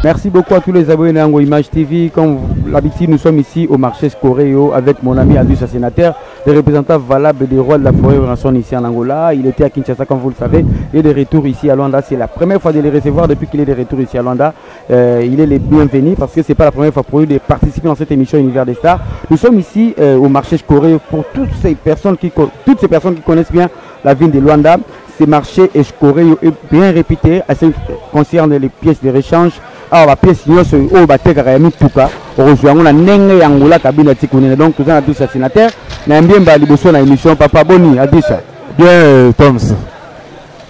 Merci beaucoup à tous les abonnés d'Ango Image TV. Comme l'habitude, nous sommes ici au marché Scoréo avec mon ami Adus, sénateur, le représentant valable des rois de la forêt sont ici en Angola. Il était à Kinshasa, comme vous le savez, et de retour ici à Luanda. C'est la première fois de les recevoir depuis qu'il est de retour ici à Luanda. Il est le bienvenu parce que ce n'est pas la première fois pour lui de participer dans cette émission Univers des Stars. Nous sommes ici au marché Scoréo pour toutes ces personnes qui connaissent bien la ville de Luanda. Ce marché Scoréo est bien réputé, ce qui concerne les pièces de rechange. Alors, la pièce, c'est au Batek à Mituka. On a Nenge Angola Kabina Tikoune. Donc, nous avons tous les sénateurs. Nous avons bien Baliboso dans l'émission. Papa Boni, Adissa. Bien, Toms.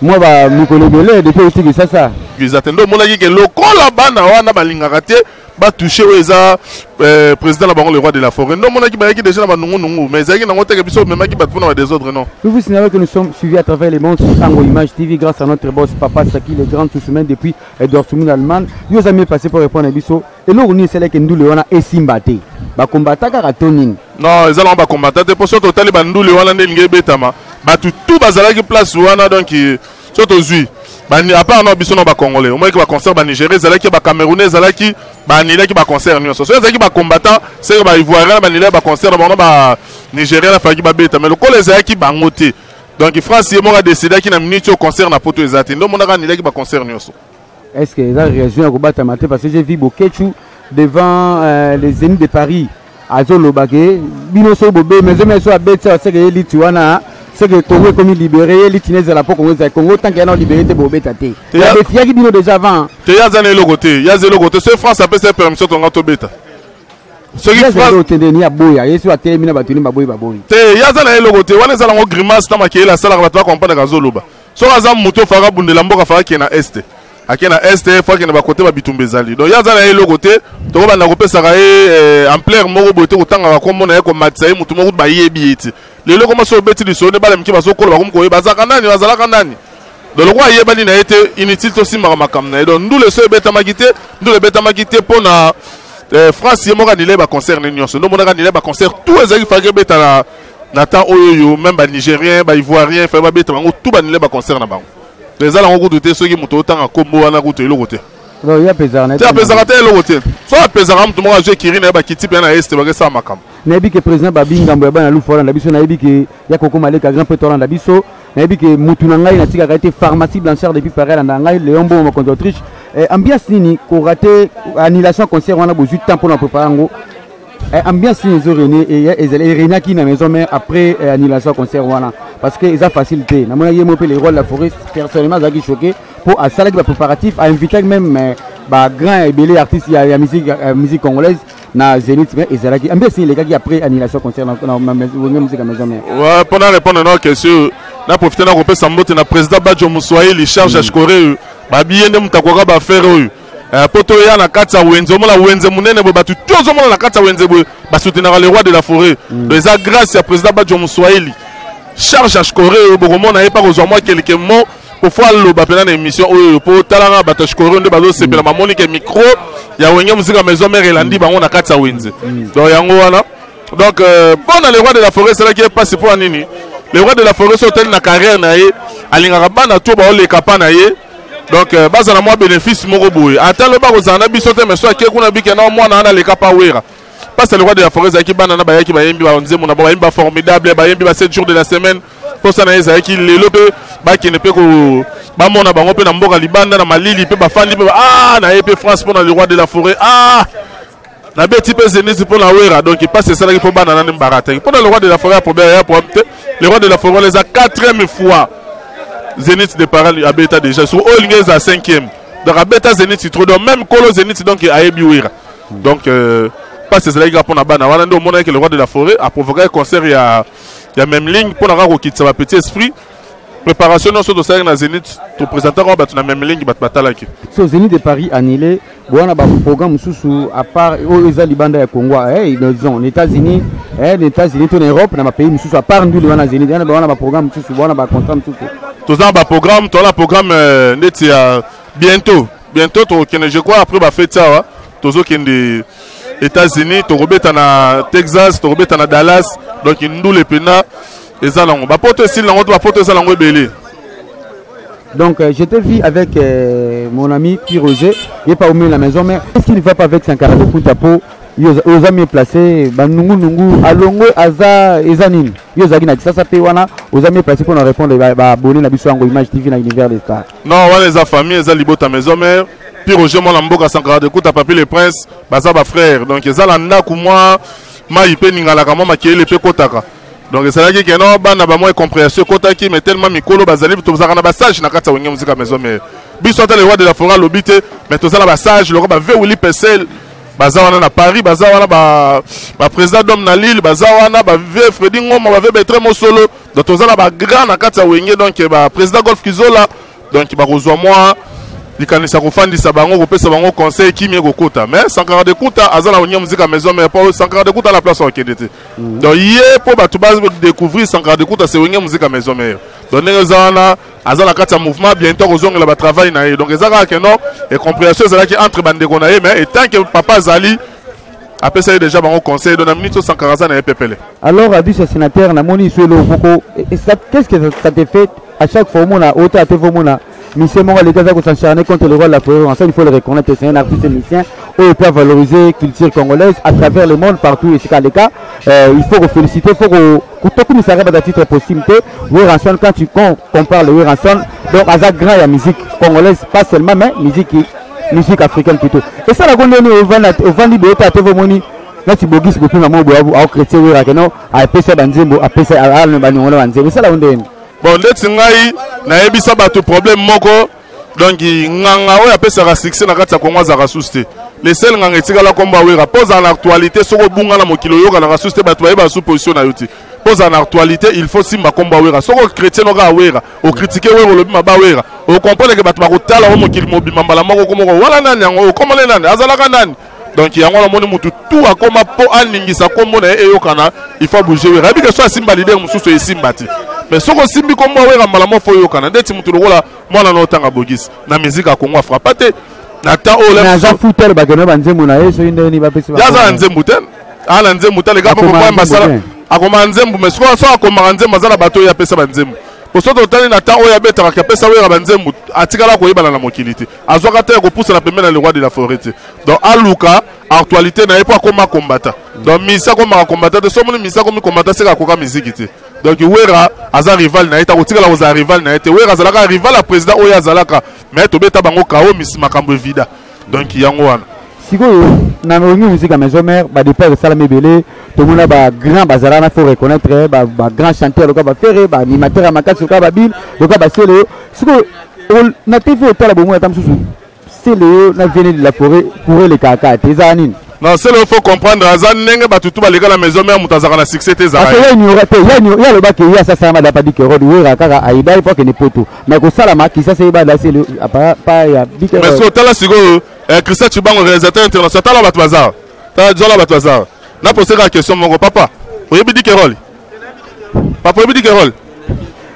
Moi, je connais depuis que c'est ça. Vous attendez, mon ami, que le Kolabana, Balingaraté, va toucher le président le roi de la forêt. Non, mon ami, qui déjà dans le mais il y a un autre épisode, même qui va prendre des autres, non. Nous vous signalons que nous sommes suivis à travers les mondes sur Ango Image TV grâce à notre boss Papa Saki, le grand sous-semaine depuis Dortmund, Allemagne. Nous avons passé pour répondre à Bisso. Et nous, on est celle qui nous le et Simbate. Ba combattre Karatoning. Non, ils allons pas combattre. Pour ce total, ils bandou le wana n'engue betama. Ba tout bazala qui place wana donc surtout zui. À part non biso non ba congolais. Au moins qui va concert ba Nigérien, zala qui ba Camerounais, zala qui ba Nila qui ba concert nyonso. So zala qui ba combattant, c'est ba Ivoirien ba Nila ba concert ba Nigérien la fa qui ba beta. Mais le col zala qui ba ngoté. Donc France y a décidé qu'il a minute au concert na poto ezati. Non mon a Nila qui ba concert nyonso. Est-ce que ça réagit à combattre matin parce que j'ai vu Bokechu devant les Zénith de Paris à Zolobagé, Binoso Bobé, mais je me suis abattu à ce que Lituana, ce que Congo est comme libéré, l'Itinès de la Congo, tant qu'il y a libéré de Bobé Tate. Il y a des filles qui disent déjà avant. Il y a des logotés, il y a des logotés. Ce France a fait cette permission de ton bêta. Ce qui France a il y a Boya, il y a sur Témina Batuni Baboy Baboy. Il y a des logotés, on est allé en grimace, dans la salle, on va comprendre à Zoloba. Sur Azam Mouto Farah Bundelambo Farah qui est à Est. Aki na est fois que na ba côté ba bitumbe zali donc yaza na elo côté to ba na kopesa ka en plein moko bote kutanga ko mona ko matsayi mutu moko ba yebi eti le loko maso beti li sone bala mki baso ko ba ko bazaka nani bazalaka nani donc le roi yeba ni na été inutile to simba makamna donc nous le so beta magité nous le beta magité pona France yemo ka nile ba concert nyonso ndo mona ka nile ba concert tout ezali fa beta na temps oyo même ba Nigérien ba Ivoirien fa ba beta bango tout ba nile ba concert na bango. Les gens ont goûté ceux qui m'ont autant à combo à goûté le côté. Non, il y a pesar. Il y a pesar à le côté. Soit pesar tout le monde a qui rine ba qui type na est ba ça makam. Nabi que président Babinga Mbaba na lufola na biso nabi que ya koko maleka grand pétrole na biso nabi que mutuna ngai na tika été pharmacie blanchard depuis Paris na ngai Léombo contre Autriche. Ambiance nini ko raté annulation concert on a besoin de temps pour nous préparer ngo. Ambiance ni zorené et Rena qui na maison mais après annulation concert wana parce que ils a facilité na mona yemo pe les rois de la forêt personnellement ça qui choqué pour à ça que préparatif à inviter même ba grand et belé artistes il y a musique congolaise na Zénith mais Ezalaki ambiance les gars qui après annulation concert na musique à maison mais ouais pour répondre à nos questions na profiter na repé sambote na président Badjo Moussoaïli charge à Scoréo ba biende mutakoka ba faire poto ya na kati ya wenze omona wenze munene bo batu tozo mona na kati ya wenze bo ba soutenir le roi de la forêt les a grâce à président Badjo Moussoaïli charge à Scoréo bo mona e pas aux moi quelques mots pour faire le bapena na émission oyo pour talanga bato Scoréo nde bazo sepela mamoni ke micro ya wenge musique maison mère elandi bango na kati ya wenze donc yango wana donc bon le roi de la forêt c'est là qui est passé pour nini le roi de la forêt sautel na carrière na ye alingaka bana to ba ole kapana ye. Donc, bazana moi bénéfice moko boy. Attends le bako zana biso te mais soit ke kuna bike na moi na le kapa wera. Parce que le roi de la forêt zaki banana ba yaki ba yembi ba nzemu na ba yembi formidable ba yembi ba 7 jours de la semaine. Pour ça na yaki lelo pe ba ki ne pe ko ba mona bango pe na mboka libanda na malili pe ba fandi pe na yepe France pour le roi de la forêt na beti pe Zénith pour la wera. Donc il passe ça là pour banana mbarata. Pour le roi de la forêt pour le roi de la forêt les a 4e fois. Zénith de Paris a déjà sur Olingez à 5e. Donc à bêta Zénith trop donc même Kolo Zénith donc a Ebiwira. Donc pas c'est là qu'il répond à Bana. Voilà donc mon que le roi de la forêt a provoqué un concert il y a même ligne pour la quitter ça va petit esprit. Préparation non sur dossier na Zénith to présenter on battu na même ligne bat batalaki. So Zénith de Paris annulé. Bon on a un programme sous à part aux Libanda et Congo disons les États-Unis les États-Unis tout en Europe na pays sous à part nous le Zénith on a un programme sous on a un contrat sous tout ça un programme tout un programme net bientôt je crois après ba fête ça tozo kende États-Unis to robeta na Texas to robeta na Dallas donc nous les pena et ça là on va porter si là on va porter ça là on belé Donc, je t'ai vu avec mon ami Pierre Roger, il n'est pas au milieu de la maison, mais est-ce qu'il ne va pas avec Sankara de Kuntapo? Ils ont mieux placé, Nungu, Alongo, Aza, Ezanin. Ils ont dit ça, Péwana, ils ont mieux placé pour nous répondre à abonner la Bissou Ango Image TV dans l'univers des stars. Non, on les a familles, ils ont libota maison mère. Pierre Roger, mon amboka Sankara de Kunta, Papi les Princes, Baza, ma frère. Donc, ils ont l'anda pour moi, Maïpe Ningalaka, moi, qui est le Pekotaka. Donc, c'est là qu'il y a un compréhension Kotaki, mais tellement Mikolo, Bazali, tout ça, on a passage, n'a qu'à t'aouiller musique à maison mère. Bissota, les rois de la forêt, l'obité, mais tout ça, la passage, le roi, Véouli Pessel. Bazawana na Paris, Bazawana ba président d'homme na Lille, Bazawana ba V Freddy Ngoma, ba V Bertrand Mosolo, donc tozala ba grand na kati ya wenge donc ba président Golf Kizola, donc ba kozwa moi likanisa kofandisa bango kopesa bango conseil kimi ekokota, mais Sankara de Kunta azala wenge musique à maison mais pas Sankara de Kunta la place au Kédété. Donc hier pour ba tuba découvrir Sankara de Kunta c'est wenge musique à maison mais donc nezana azala kati ya mouvement bientôt ozonga la ba travail na donc ezaka que non et compréhension c'est là qui entre bande ko na mais et tant que papa Zali après ça déjà bango conseil de la minute Sankara na epepele. Alors Abus sénateur na moni sur le Boko et ça qu'est-ce que ça te fait à chaque fois on a autant à te voir Monsieur Mora, les gars qui s'acharner contre le roi de la forêt, ensemble il faut le reconnaître, c'est un artiste musicien, il peut valoriser la culture congolaise à travers le monde, partout, et c'est le cas. Il faut féliciter, il faut que nous s'arrêtions à titre possibilité. Ranson, quand tu compares le Ranson, donc à grand la musique congolaise, pas seulement, mais musique africaine plutôt. Et ça, la gonde au Vandi de l'État, là tu bogis beaucoup maman au chrétien ou à pesa banzembo à pesa à banzembo ça la gonde. Bon, ndeti ngai na ebisa bato problème moko donc nganga oyo apesaka succès na kati ya Kongo azaka suste le sel nganga etikala komba wera pose en actualité soko bunga na mokilo yoka na suste bato bayeba sous position na yoti pose en actualité il faut simba komba wera soko chrétien noka wera o critiquer wera lobi maba wera o comprendre que bato bakotala o mokili mobima mbala moko komoko wala nani yango o komole nani azalaka nani donc yango la moni mutu tout akoma po aningisa kombo na eyokana il faut bouger wera abi que soit simba leader mususu esimbati. Mais ce que Simbi comme moi, on faut yokana. Dès que tu me vois, moi, on a autant à bogis. La musique à Congo frappé. Nata o la. Naza fouteur bagano banzemu na yeso inde ni bapesi. Yaza nzemuten. Ala nzemuta les gars pour moi masala. Akoma nzembu mais so akoma nzembu mazala bato ya pesa banzembu. Pour to tani nata o ya beta ka pesa wera banzembu atikala ko yebala na mokilité. Azwaka te ko pousse la pemena le roi de la forêt. Donc aluka actualité na epo akoma combattant. Donc misa koma combattant de somo misa komi combattant c'est ka koka musique. Donc wera aza rival na eta kotika la oza rival na eta wera zalaka rival à président oya zalaka mais to beta bango kao misi makambo vida donc yango wana siko na ngongi musique à maison mère ba départ de Salamé Belé to mona ba grand bazala na faut reconnaître ba grand chanteur le ba faire ba animateur à makasi ka ba bil le ba selo siko na TV au tala bomo tam susu c'est le na venu de la forêt pour les kaka tezanine. Non, c'est le faut comprendre. Azan nenge batutu ba lega la maison mère mutazaka na succès tes arrêts. Parce que il y a le bac il y a ça ça m'a pas dit que rod oui kaka aida il faut que ne poto. Mais ko sala ma ki ça c'est ba là c'est le pas ya big. Mais so tala sigo Christian Chibango réalisateur international tala batwazar. Tala jola batwazar. Na poser la question mon papa. Oyebi di Kerol. Papa oyebi di Kerol.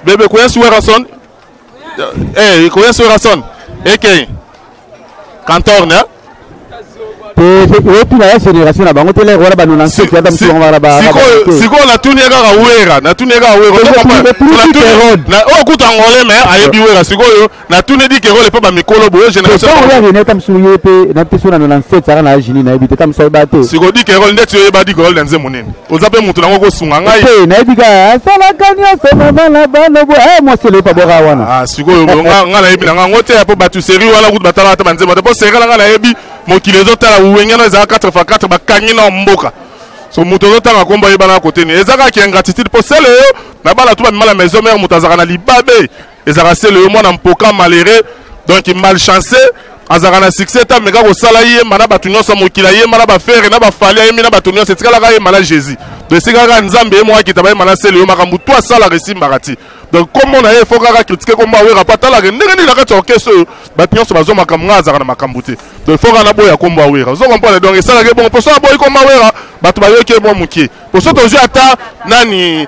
Bébé koya sur Ranson. Koya sur Ranson. OK. Cantor na et puis la génération là bango tele wala banona siko ya damsi on wala ba siko na tunega ka wera na tunega wera na o kuta ngole mais ayebi wera siko yo na tunedi ke role pe ba mikolo bo génération on ya ne tam suye pe na peso na 97 sara na jini na ebi te tam so ba te siko di ke role ndeti yo ba di ke role nze munene ozape mutu na ngoko sunga ngai pe na ebi ka sala kanya so mama na bano bo moi c'est le pa bora wana siko yo nga na ebi na ngote ya po batu seri wala kutu batala ta banze ba po seri nga na ebi mokili ezotala uwengana eza 4x4 bakangi na mboka so moto ozotanga komba yeba na côté ni ezaka ki ingratitude po sele yo na bala tout ba la maison mère moto azaka na libabe ezaka sele yo mwana mpoka malheureux donc malchanceux azaka na succès ta mega ko sala ye mana batu nyonso mokila ye mana ba faire na ba fali ye mina batu nyonso etikala ka ye mana Jésus donc sika ka nzambe ye mo akita ba mana sele yo makambu to sala resimba kati donc comment na ye faut ka critiquer komba we rapata la ndenge ni la ka tokese batu nyonso bazo makambu azaka na makambu te donc faut kana boya komba we zo comprendre donc sala ke bon pour ça boy komba we batu ba yoke bon mukie pour ça tozo ata nani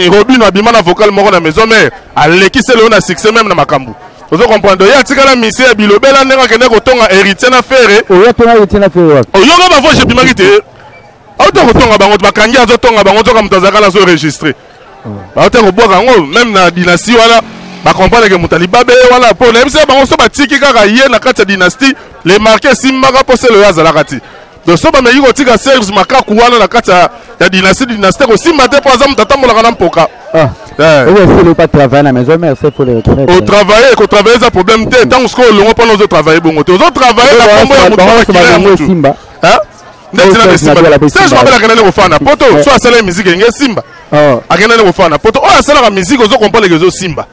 Robin abima na vocal moko na maison mère aleki sele yo na succès même na makambu. Vous comprenez? Il y a un monsieur qui a un héritier à faire. Il y a un héritier à faire. Il y a un héritier à faire. Il y a un enregistré. Même dans la dynastie, ba comprendre que mutali babe wala po na mse bango so batiki kaka ye na kati ya dynastie les marqués simbaka po se le azala kati donc so ba meyi ko tika Serge Makaku wana na kati ya dynastie ko simba te po azamu tatambola kana mpoka c'est le pas travailler à la maison mais c'est pour les reconnaître au travailler ça problème te tant que longo pas nous travailler bon te aux travailler la combo ya mutu simba ndeti na simba Serge mabela kana le fana poto so asala musique nge simba akena le fana poto o asala la musique ozo comprendre que zo simba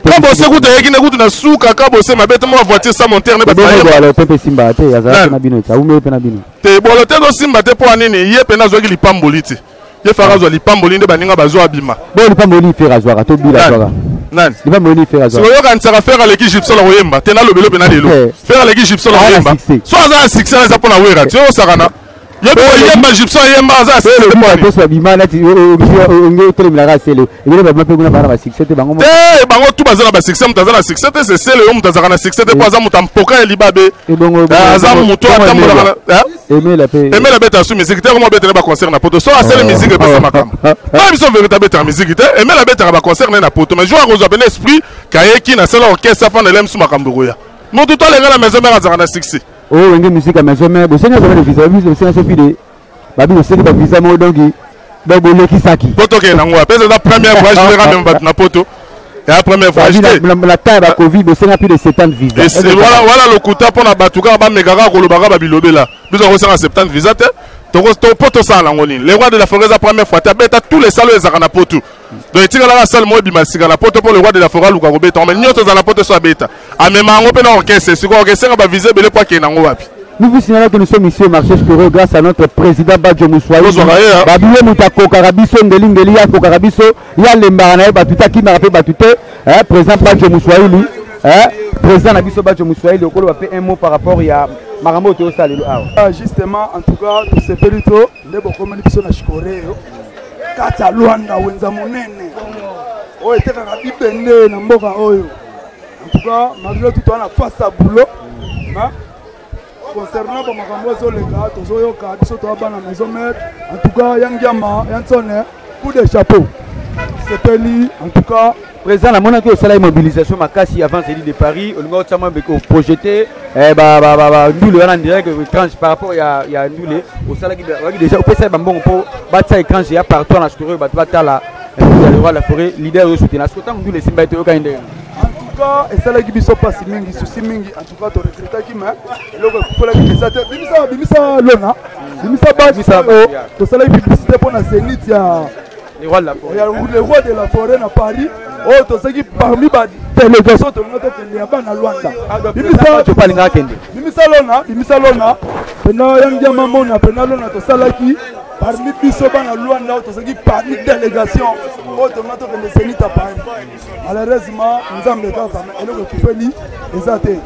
quand bosse kuta yekine kutu na suka ka bosse mabete mo voiture sans monter ne ba le pepe simba te yazala na bino ta ume pe na bino te bolo te do simba te po anini ye pe na zo ki lipamboli te ye fera zo lipamboli nde baninga bazo abima bon lipamboli fera zo ka to bila zo nan lipamboli fera zo so yo kan tsaka fera l'équipe gypsy la oyemba te na lobelo pe na lelo fera l'équipe gypsy la oyemba so aza succès za pona wera te o sakana ye ko yemba gypsy yemba aza c'est le moi to so bima na ti ngi tele mila rasele ngene ba mape kuna para ba succès te bango bango tu bazana ba succès mutaza na succès te c'est le mutaza na succès te po aza mutampoka elibabe aza muto atambola aimer la bête à sous musique te comment bête na concert na poto so asele musique pas makam pas biso véritable bête musique te aimer la bête na concert na poto mais jouer aux open esprit kayeki na sala orchestre fa na lem sous makambo ya non tout les gars la maison mère azana succès oh ngé musique à maison mère bo senga zo na visa biso senga so fide babi bo senga ba visa mo dongi donc bo leki saki poto ke na ngwa pesa la première fois je vais même battre na poto et la première fois la taille ba covid bo senga plus de 70 visa et voilà le kuta pour na batuka ba megaka ko lobaka ba bilobela biso ko senga 70 visa te to poto ça la ngoni les rois de la forêt la première fois ta beta tous les salons ezaka na poto donc tika la salle mo bimasika na poto pour le roi de la forêt luka ko beta mais nyoto za na poto so beta amema ngo pe na orchestre siko orchestre ba viser belé kwa ke na ngo wapi. Nous vous signalons que nous sommes ici au marché Skoro grâce à notre président Badjo Moussoaï. Babiye Moutako Karabiso Ndelingeli ya Karabiso ya Lembaranae Batuta qui m'a rappelé Batute président Badjo Moussoaï lui président Nabiso Badjo Moussoaï le colo va faire un mot par rapport à Marambo Théo Salelo. Justement en tout cas tout ce périto ndebo komani biso na Shikoreyo kata Luanda wenza monene oyo tekaka bibende na mboka oyo en tout cas malgré tout on a face à boulot concernant pour makambo les gars tozoyoka biso to bana maison mère en tout cas yangiama yansone coup de chapeau c'est peli en tout cas président la monaki au salaire mobilisation makasi avant celui de Paris on va tellement projeter nous le en direct écran par rapport il y a ndule au salaire qui déjà au pesa bambon pour battre écran il y a partout en Skoro battre la le roi de la forêt leader au soutien parce que tant nous les simba to ka ndenge en tout cas et ça là qui biso passe mingi souci mingi en tout cas to recruter qui mais le faut la qui ça bimisa lona bimisa ba to ça là publicité pour na Zénith ya le roi de la forêt le roi de la forêt na Paris oh to ça qui parmi ba délégation to notre ya bana Luanda bimisa to palinga kende bimisa lona pena yangia mamona pena lona to ça là qui parmi biso bana Luanda to ça qui parmi délégation oh to notre Zénith à Paris malheureusement nous avons kaka mais eloko kufeli ezate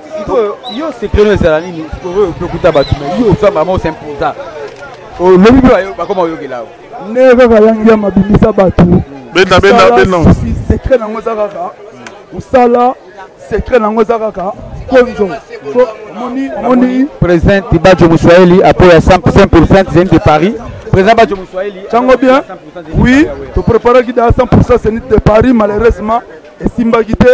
yo secret no sala nini ko kuta batu mais yo ça maman s'imposa o le bibi ba comment yo gelao ne kaka yangia mabimisa batu bena secret nango za kaka usala secret nango za kaka konzo moni président Badjo Moussoaï appuyé à 100% Zénith de Paris président Badjo Moussoaï chango bien oui to préparer qui à 100% Zénith de Paris malheureusement et simba gite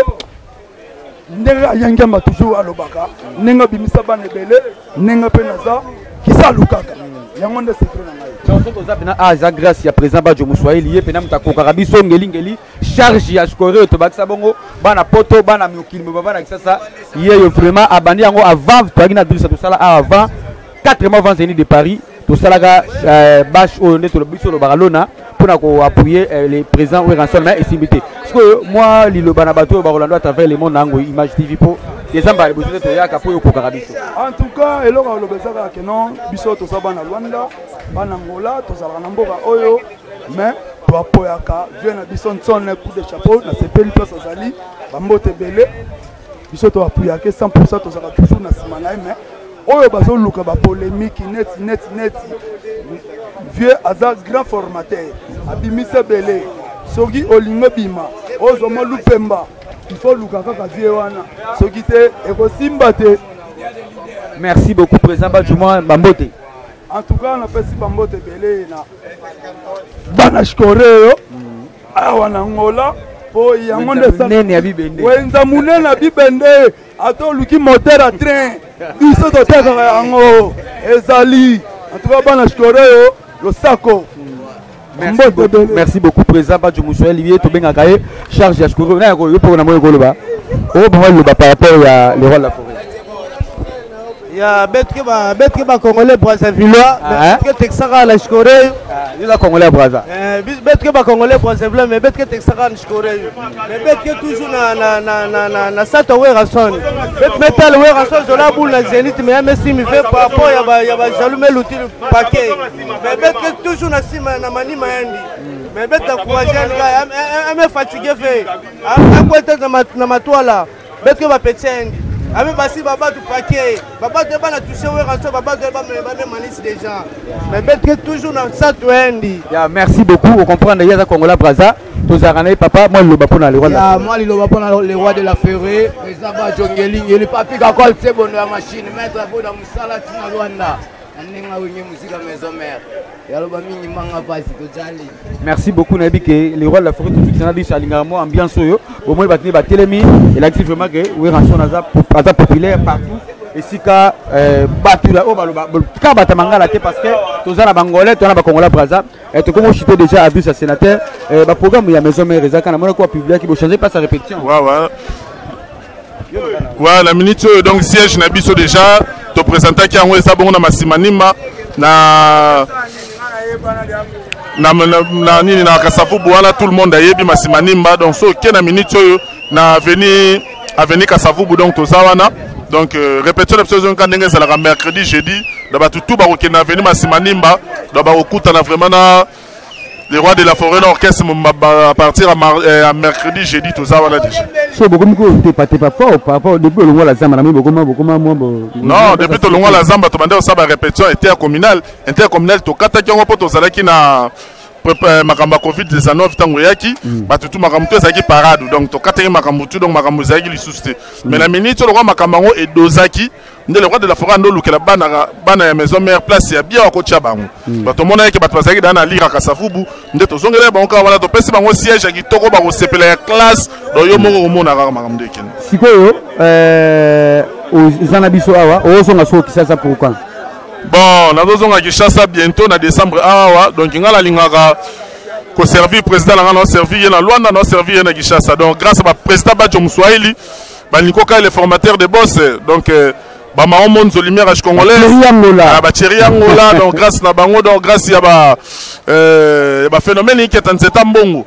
ndega yangamba toujours alobaka nenga bimisa bana ebele nenga penaza kisa lukaka yango nde secret na ngai chanson to zapena aza grâce ya président Badjo Moussoaï lié pena mutako karabiso ngeli charge ya Skoro to bakisa bongo bana poto bana miokili bana kisasa yeyo vraiment abandi yango avant to agina drissa to sala avant 4 mois avant Zénith de Paris to salaga bash o neto le biso lo baralona pour appuyer les présidents ou rançon mais estimité parce que moi lilo bana bato ba Rolando à travers le monde nango Image TV pour des amba les besoins to yaka pour ko karabiso en tout cas eloko lo bezaka que non biso to sabana Luanda bana Angola to sala na mboka oyo mais to apoyaka vient na biso nsone coup de chapeau na sepeli place azali bambote belé biso to apoyaka 100% to sala toujours na simana mais oyo bazo luka ba polémique net vieux aza grand formateur abimisa belé soki olingo bima ozoma lupemba il faut luka kaka vieux wana soki te ekosimba te. Merci beaucoup président Badjo Bambote. En tout cas on appelle si Bambote belé na bana Shikoreyo awa na Angola po yango nde wenza munene ya bibende ata oluki moteur a train biso totekaka yango ezali en tout cas bana shikoreyo losako. Merci beaucoup président Badjo Moussouel lié to benga kaye charge ya shikoreyo na ko yopo na moyo koloba o ba loba par rapport ya les rois de la forêt. Ya betke ba congolais Brazzavillois betke texaka la shikoreyo la congolais Brazza betke ba congolais Brazzavillois mais betke texaka la shikoreyo mais betke toujours na sato werason bet metal werason zola boule na Zénith mais Messi mi fait par rapport ya ba jaloume l'outil paquet mais betke toujours na sima na manima yandi mais beta courage ya me fatigué fait a kwete na matwala betke ba petiendi Ami basi baba du paquet, baba de bana touché ouais rançon baba de baba me manisse des gens. Mais bête toujours dans ça twendi. Ya merci beaucoup, on comprend d'ailleurs ça Congolais Brazza. Tous arranés papa, moi le bapon dans les rois. Ya moi le bapon dans les rois de la Ferré, mais ça va jongeling, il pas pique à col c'est bon la machine, mettre à bout dans musala tina Luanda. Merci beaucoup Nabike, les rois de la forêt tout de suite dit Salingamo ambiance yo au moins batni batelemi et là c'est vraiment que oui rançon naza populaire partout et si ka batula o baloba ka batamanga la parce que toza na bangolais tona ba Congolais Brazza et to comme chité déjà abus à sénateur ba programme ya maison mère ezaka na mona ko publier qui va changer pas sa répétition. Ouais, la minute donc siège na biso déjà te présenter qui a ça bon na masimanima na nini na Kasavubu wana tout le monde ayebi masimanimba donc so ke na minute na avenue Kasavubu donc tozawana donc répétition de saison quand ndenge la mercredi jeudi d'aba tout ba ko na avenue masimanimba d'aba okuta na vraiment na les rois de la forêt l'orchestre à partir à mercredi jeudi tout ça voilà déjà. So beaucoup t'es pas fort par rapport depuis le la zamba beaucoup non depuis le la zamba to bande ça ba répétition intercommunal to kata ki ngo to zalaki na makamba covid 19 tango yaki batutu makambo to ezaki parade donc to kata makambo tu donc makambo ezaki lisuste mais la minute le roi makambo et dozaki le roi de la forêt ndo lukela bana ya maison mère place ya bien ko tchabango bato mona yake bato bazaki dana lira Kasavubu nde to zongela bango ka wala to pesi bango siège ya kitoko ba ko sepela ya classe do yo moko mona ka makambo ekene sikoyo zana biso awa ozonga so kisasa pourquoi bon nazozonga Kinshasa bientôt na décembre awa donc ngala lingaka ko servir président la ngana servir na Luanda na servir na Kinshasa donc grâce à président Badjo Moussouel baliko ka les formateurs de boss donc ba maomon zo lumière à congolais ba Thierry Angola donc grâce na bango donc grâce ya ba phénomène qui est en septembre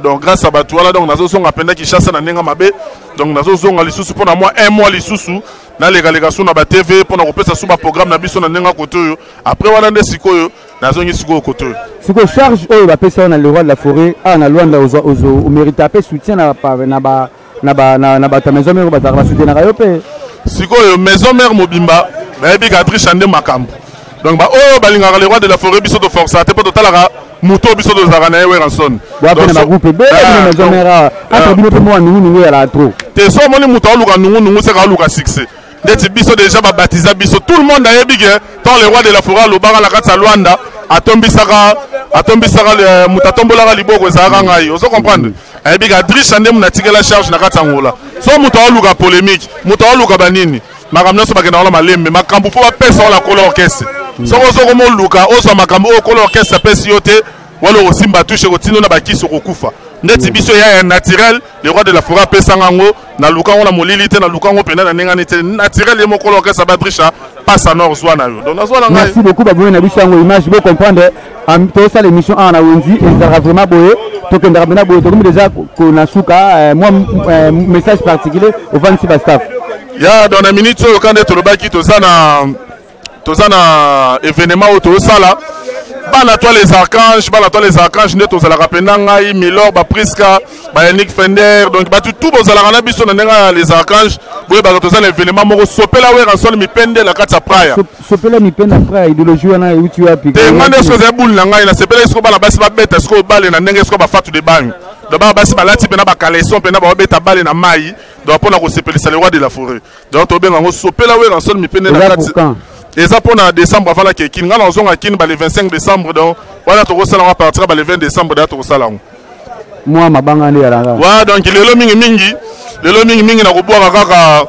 donc grâce à Batouala donc nazozonga penda Kinshasa na nenga mabe donc nazozonga lisusu pour moi un mois lisusu na légalisation na ba TV pour na kopesa sous ba programme na biso na nenga koto après wana nde sikoyo nazongi sikoyo koto siko charge oyo ba pesa na le roi de la forêt na Luanda au mérite apé soutien na ba maison mère ba soutien na yope sikoyo maison mère mobimba ba bi Gadri Chande makambo donc ba oyo balingaka le roi de la forêt biso to force ate po to talaka muto biso to zakana ewe ranson donc na groupe be maison mère ata bino pe mo nungu ya la trop te so moni muto aluka nungu se ka aluka succès ndeti biso déjà ba baptiser biso tout le monde a yebi que tant le roi de la forêt lo banga la kata Luanda atombisaka mutatombola liboko ezaka ngai ozo comprendre ayebi ka Gadri Chande munatikela charge na kata ngola so muto aluka polémique muto aluka banini makambo so bakena wala malembe makambo po bapesa la couleur orchestre soko soko mo luka ozo makambo o couleur orchestre pesi yote wala osimba touche ko tino na bakiso kokufa ndeti biso ya naturel le roi de la forêt pesa ngango na luka ngona molilité na luka ngo pena na nenga nete naturel mo couleur orchestre Badrisha passe à nord zwana yo donc nazwana ngai merci beaucoup baboué na biso ngo image be comprendre to ça l'émission na wenzi et ça vraiment boye to kenda bena boye to comme déjà ko na suka moi message particulier au fan si staff ya dans la minute so quand être le baki to zana événement auto sala bana toi les archanges net aux ala rapenda ngai Milor ba Priska ba Yannick Fender donc ba tout aux ala na biso na nenga les archanges boye ba to zana événement moko sopela we ranson mi pende la kata praia sopela mi pende praia idéologie wana uti wapi te ngane so za bul na ngai na sepela isko bala basi ba beta isko bale na ndenge isko ba fatu de bang do ba basi balati pena ba kaleson pena ba beta bale na mai donc pona ko sepelisa le roi de la forêt donc to benga ngo sopela we ranson mi pende na kata et ça pour décembre avant la qui nous allons le 25 décembre donc voilà tout ça on va partir le 20 décembre date tout ça là moi mabanga nde yalanga ouais donc lelo mingi na kobwaka kaka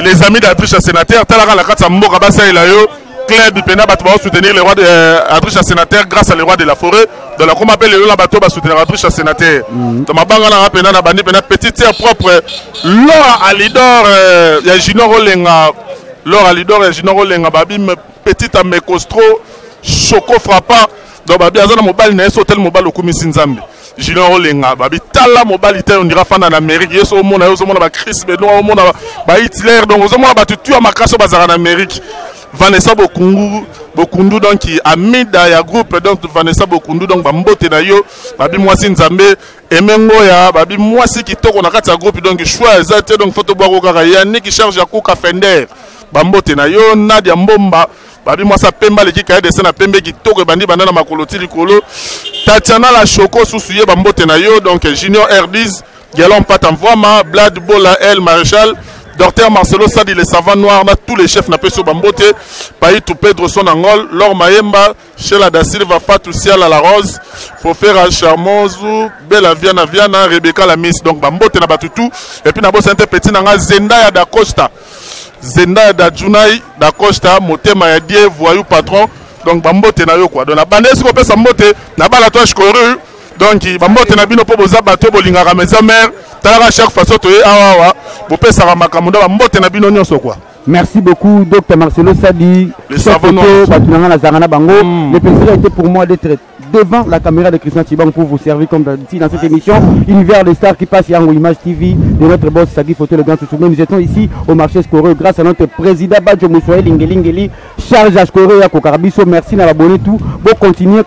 les amis d'Adriche Sénateur talaka la kata mboka basalela yo club pena bato ba soutenir les rois de Adriche Sénateur grâce à les rois de la forêt de la comme appelle le bateau ba soutenir Adriche Sénateur to mabanga na pena na bandi pena petite terre propre Laura Alidor ya Junior Olenga Laura Alidor ya Junior Olenga babi petite à Mekostro Choco frappant donc babi azana mobile na hôtel mobile okumisi nzambe Junior Olenga babi tala mobile ité on dira fan en Amérique yeso o mona ba Chris Benoit o mona ba Hitler donc ozo mona ba tutu ya makaso bazara en Amérique Vanessa Bokundu donc qui amida ya groupe donc Vanessa Bokundu donc ba mbote na yo babi mwasi nzambe emengo ya babi mwasi kitoko na kati ya groupe donc choix ezate donc photo boako kaka yani qui charge ya kuka Fender ba mbote na yo Nadia Mbomba babi mwasa pemba leki kaya de na pembe kitoko bandi bandana makoloti likolo Tatiana la Choco sousuye ba mbote na yo donc Junior R10 Galon Patamvoama Blad Bola El Maréchal Docteur Marcelo Sadi les savants noirs tous les chefs n'a pas sur Bambote Païtou Pedro Sonangol Laure Maemba Sheila da Silva Fatou Siala la Rose Fofera Charmozu Bella Viana Rebecca la Miss donc Bambote na batutu et puis na bo sente petit nanga Zendaya da Costa Zendaya da Junai da Costa Motema ya Die voyou patron donc Bambote na yo quoi donc na bande ce qu'on peut s'ambote na bala toi couru donc Bambote na bino po boza bato bolingaka mes mère talaka chaque façon to awa bo pesa makambo na Bambote na bino nyonso quoi. Merci beaucoup Dr Marcelo Sadi. Le savon le plaisir a été pour moi d'être devant la caméra de Christian Tchibang pour vous servir comme d'habitude dans cette émission Univers des stars qui passe Yango Image TV de notre boss Sagi Photo le grand souvenir. Nous étions ici au marché Scoreo grâce à notre président Badjo Moussoaï Lingeli charge à Scoreo à Kokarabiso. Merci à l'abonné tout. Bon continuer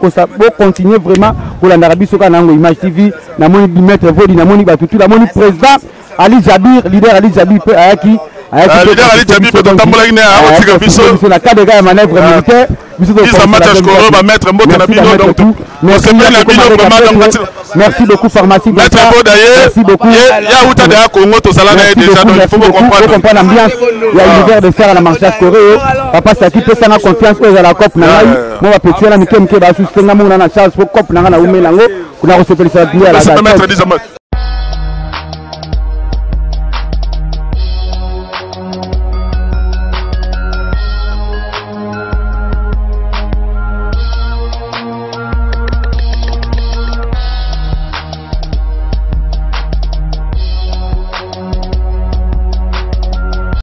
vraiment pour la Narabiso Yango Image TV. Namoni Dimetre Vodi, Namoni Batutu, Namoni président Ali Jabir, leader Ali Jabir Ayaki. Leader Ali Jabir peut tambola ina a tika biso la cadre de manœuvre militaire biso de mettre mbote na bino donc merci beaucoup pharmacie merci beaucoup ya uta de Congo to sala na déjà donc il faut comprendre l'ambiance il y a univers de faire la marche Corée papa ça qui peut ça confiance aux à la cop na ngai mo va petit na mikemke ba sustenga mo na charge pour cop na na umelango kuna ko se pelisa dia la